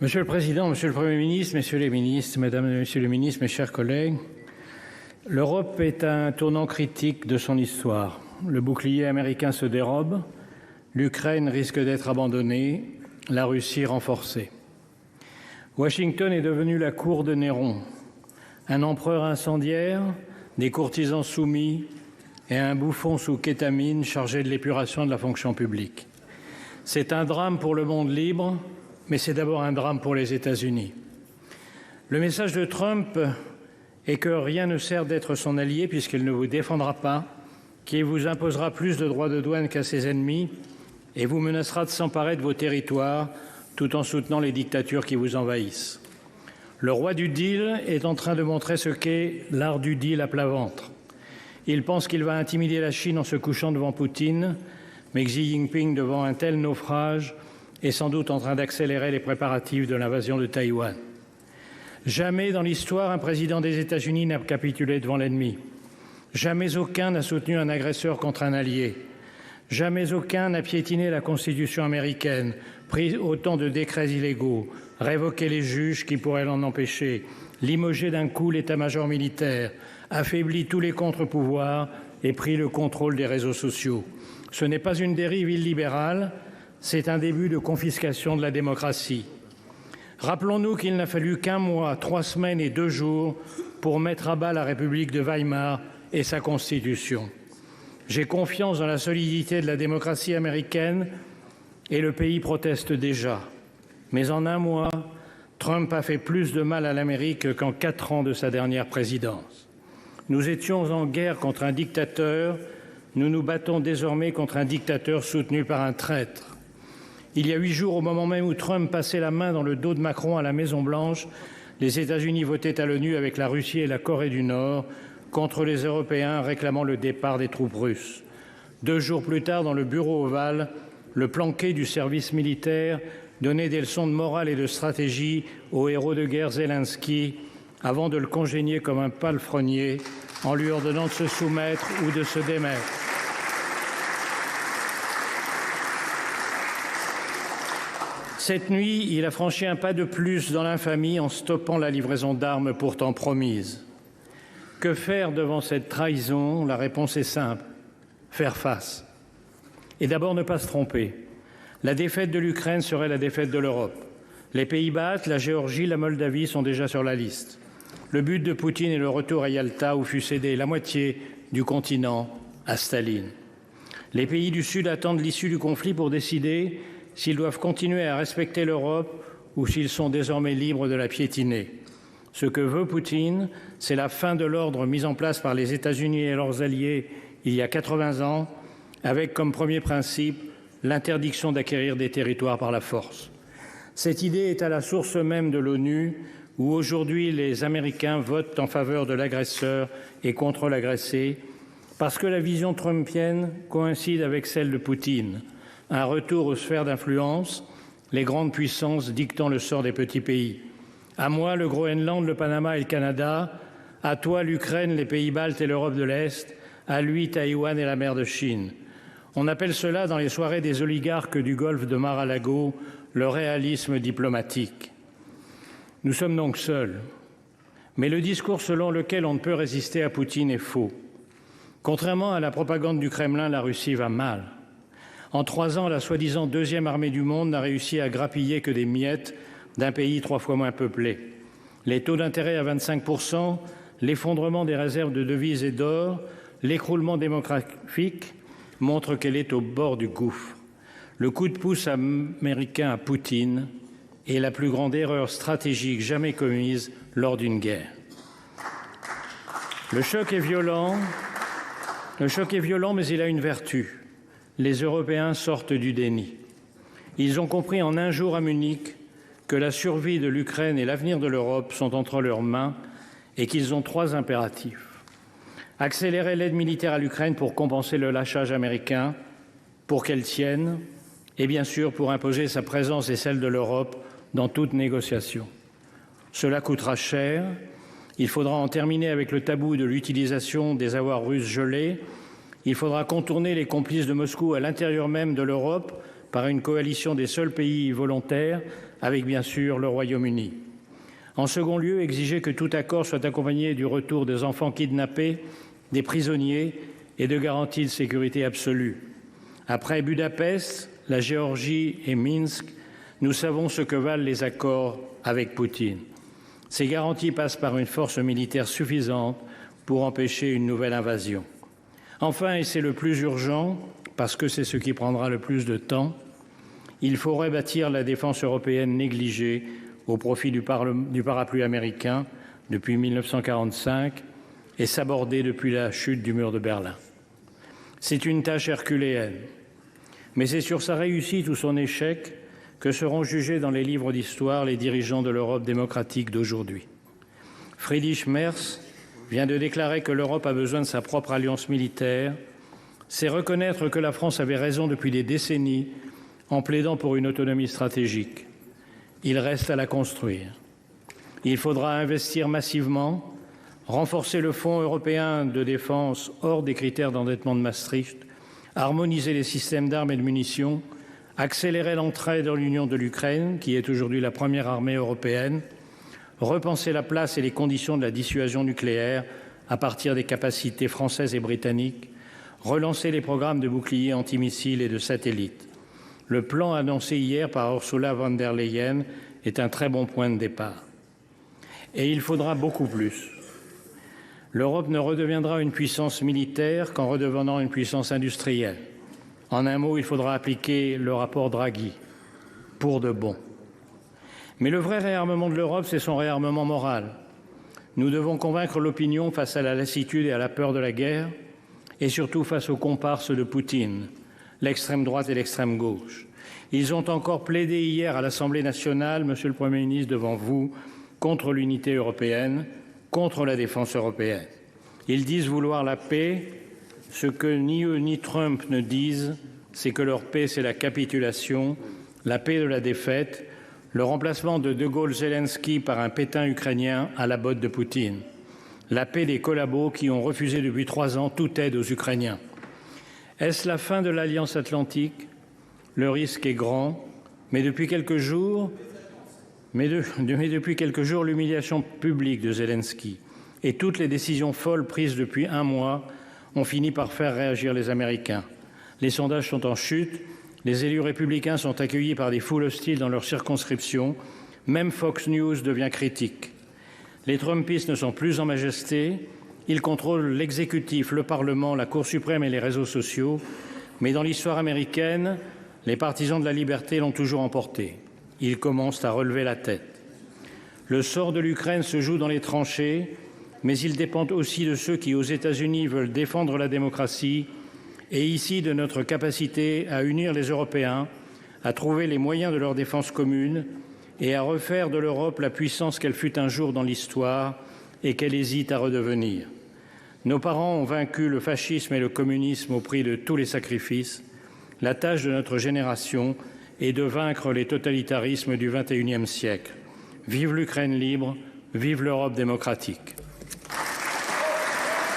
Monsieur le Président, Monsieur le Premier ministre, Messieurs les ministres, Mesdames et Messieurs les ministres, mes chers collègues, l'Europe est à un tournant critique de son histoire. Le bouclier américain se dérobe, l'Ukraine risque d'être abandonnée, la Russie renforcée. Washington est devenu la cour de Néron, un empereur incendiaire, des courtisans soumis et un bouffon sous kétamine chargé de l'épuration de la fonction publique. C'est un drame pour le monde libre, mais c'est d'abord un drame pour les États-Unis. Le message de Trump est que rien ne sert d'être son allié puisqu'il ne vous défendra pas, qu'il vous imposera plus de droits de douane qu'à ses ennemis et vous menacera de s'emparer de vos territoires tout en soutenant les dictatures qui vous envahissent. Le roi du deal est en train de montrer ce qu'est l'art du deal à plat ventre. Il pense qu'il va intimider la Chine en se couchant devant Poutine, mais Xi Jinping, devant un tel naufrage, est sans doute en train d'accélérer les préparatifs de l'invasion de Taïwan. Jamais dans l'histoire, un président des États-Unis n'a capitulé devant l'ennemi. Jamais aucun n'a soutenu un agresseur contre un allié. Jamais aucun n'a piétiné la Constitution américaine, pris autant de décrets illégaux, révoqué les juges qui pourraient l'en empêcher, limogé d'un coup l'état-major militaire, affaibli tous les contre-pouvoirs et pris le contrôle des réseaux sociaux. Ce n'est pas une dérive illibérale, c'est un début de confiscation de la démocratie. Rappelons-nous qu'il n'a fallu qu'un mois, 3 semaines et 2 jours pour mettre à bas la République de Weimar et sa Constitution. J'ai confiance dans la solidité de la démocratie américaine et le pays proteste déjà. Mais en un mois, Trump a fait plus de mal à l'Amérique qu'en 4 ans de sa dernière présidence. Nous étions en guerre contre un dictateur, nous nous battons désormais contre un dictateur soutenu par un traître. Il y a 8 jours, au moment même où Trump passait la main dans le dos de Macron à la Maison-Blanche, les États-Unis votaient à l'ONU avec la Russie et la Corée du Nord contre les Européens réclamant le départ des troupes russes. 2 jours plus tard, dans le bureau ovale, le planqué du service militaire donnait des leçons de morale et de stratégie au héros de guerre Zelensky avant de le congédier comme un palefrenier en lui ordonnant de se soumettre ou de se démettre. Cette nuit, il a franchi un pas de plus dans l'infamie en stoppant la livraison d'armes pourtant promise. Que faire devant cette trahison? La réponse est simple, faire face. Et d'abord ne pas se tromper. La défaite de l'Ukraine serait la défaite de l'Europe. Les pays baltes, la Géorgie, la Moldavie sont déjà sur la liste. Le but de Poutine est le retour à Yalta où fut cédée la moitié du continent à Staline. Les pays du Sud attendent l'issue du conflit pour décider s'ils doivent continuer à respecter l'Europe ou s'ils sont désormais libres de la piétiner. Ce que veut Poutine, c'est la fin de l'ordre mis en place par les États-Unis et leurs alliés il y a 80 ans, avec comme premier principe l'interdiction d'acquérir des territoires par la force. Cette idée est à la source même de l'ONU, où aujourd'hui les Américains votent en faveur de l'agresseur et contre l'agressé, parce que la vision trumpienne coïncide avec celle de Poutine. Un retour aux sphères d'influence, les grandes puissances dictant le sort des petits pays. À moi, le Groenland, le Panama et le Canada. À toi, l'Ukraine, les pays baltes et l'Europe de l'Est. À lui, Taïwan et la mer de Chine. On appelle cela, dans les soirées des oligarques du golfe de Mar-a-Lago, le réalisme diplomatique. Nous sommes donc seuls. Mais le discours selon lequel on ne peut résister à Poutine est faux. Contrairement à la propagande du Kremlin, la Russie va mal. En 3 ans, la soi-disant 2e armée du monde n'a réussi à grappiller que des miettes d'un pays 3 fois moins peuplé. Les taux d'intérêt à 25%, l'effondrement des réserves de devises et d'or, l'écroulement démographique montrent qu'elle est au bord du gouffre. Le coup de pouce américain à Poutine est la plus grande erreur stratégique jamais commise lors d'une guerre. Le choc est violent, mais il a une vertu. Les Européens sortent du déni. Ils ont compris en un jour à Munich que la survie de l'Ukraine et l'avenir de l'Europe sont entre leurs mains et qu'ils ont 3 impératifs. Accélérer l'aide militaire à l'Ukraine pour compenser le lâchage américain, pour qu'elle tienne, et bien sûr pour imposer sa présence et celle de l'Europe dans toute négociation. Cela coûtera cher. Il faudra en terminer avec le tabou de l'utilisation des avoirs russes gelés. Il faudra contourner les complices de Moscou à l'intérieur même de l'Europe par une coalition des seuls pays volontaires, avec bien sûr le Royaume-Uni. En second lieu, exiger que tout accord soit accompagné du retour des enfants kidnappés, des prisonniers et de garanties de sécurité absolue. Après Budapest, la Géorgie et Minsk, nous savons ce que valent les accords avec Poutine. Ces garanties passent par une force militaire suffisante pour empêcher une nouvelle invasion. Enfin, et c'est le plus urgent, parce que c'est ce qui prendra le plus de temps, il faut rebâtir la défense européenne négligée au profit du parapluie américain depuis 1945 et sabordée depuis la chute du mur de Berlin. C'est une tâche herculéenne, mais c'est sur sa réussite ou son échec que seront jugés dans les livres d'histoire les dirigeants de l'Europe démocratique d'aujourd'hui. Friedrich Merz vient de déclarer que l'Europe a besoin de sa propre alliance militaire. C'est reconnaître que la France avait raison depuis des décennies en plaidant pour une autonomie stratégique. Il reste à la construire. Il faudra investir massivement, renforcer le Fonds européen de défense hors des critères d'endettement de Maastricht, harmoniser les systèmes d'armes et de munitions, accélérer l'entrée dans l'Union de l'Ukraine, qui est aujourd'hui la première armée européenne, repenser la place et les conditions de la dissuasion nucléaire à partir des capacités françaises et britanniques, relancer les programmes de boucliers antimissiles et de satellites. Le plan annoncé hier par Ursula von der Leyen est un très bon point de départ. Et il faudra beaucoup plus. L'Europe ne redeviendra une puissance militaire qu'en redevenant une puissance industrielle. En un mot, il faudra appliquer le rapport Draghi, pour de bon. Mais le vrai réarmement de l'Europe, c'est son réarmement moral. Nous devons convaincre l'opinion face à la lassitude et à la peur de la guerre, et surtout face aux comparses de Poutine, l'extrême droite et l'extrême gauche. Ils ont encore plaidé hier à l'Assemblée nationale, Monsieur le Premier ministre, devant vous, contre l'unité européenne, contre la défense européenne. Ils disent vouloir la paix. Ce que ni eux ni Trump ne disent, c'est que leur paix, c'est la capitulation, la paix de la défaite, le remplacement de Gaulle-Zelensky par un Pétain ukrainien à la botte de Poutine, la paix des collabos qui ont refusé depuis 3 ans toute aide aux Ukrainiens. Est-ce la fin de l'Alliance atlantique? Le risque est grand, mais depuis quelques jours, l'humiliation publique de Zelensky et toutes les décisions folles prises depuis 1 mois ont fini par faire réagir les Américains. Les sondages sont en chute, les élus républicains sont accueillis par des foules hostiles dans leurs circonscriptions, même Fox News devient critique. Les Trumpistes ne sont plus en majesté, ils contrôlent l'exécutif, le Parlement, la Cour suprême et les réseaux sociaux, mais dans l'histoire américaine, les partisans de la liberté l'ont toujours emporté. Ils commencent à relever la tête. Le sort de l'Ukraine se joue dans les tranchées, mais il dépend aussi de ceux qui, aux États-Unis, veulent défendre la démocratie et ici de notre capacité à unir les Européens, à trouver les moyens de leur défense commune et à refaire de l'Europe la puissance qu'elle fut un jour dans l'histoire et qu'elle hésite à redevenir. Nos parents ont vaincu le fascisme et le communisme au prix de tous les sacrifices. La tâche de notre génération est de vaincre les totalitarismes du XXIe siècle. Vive l'Ukraine libre, vive l'Europe démocratique.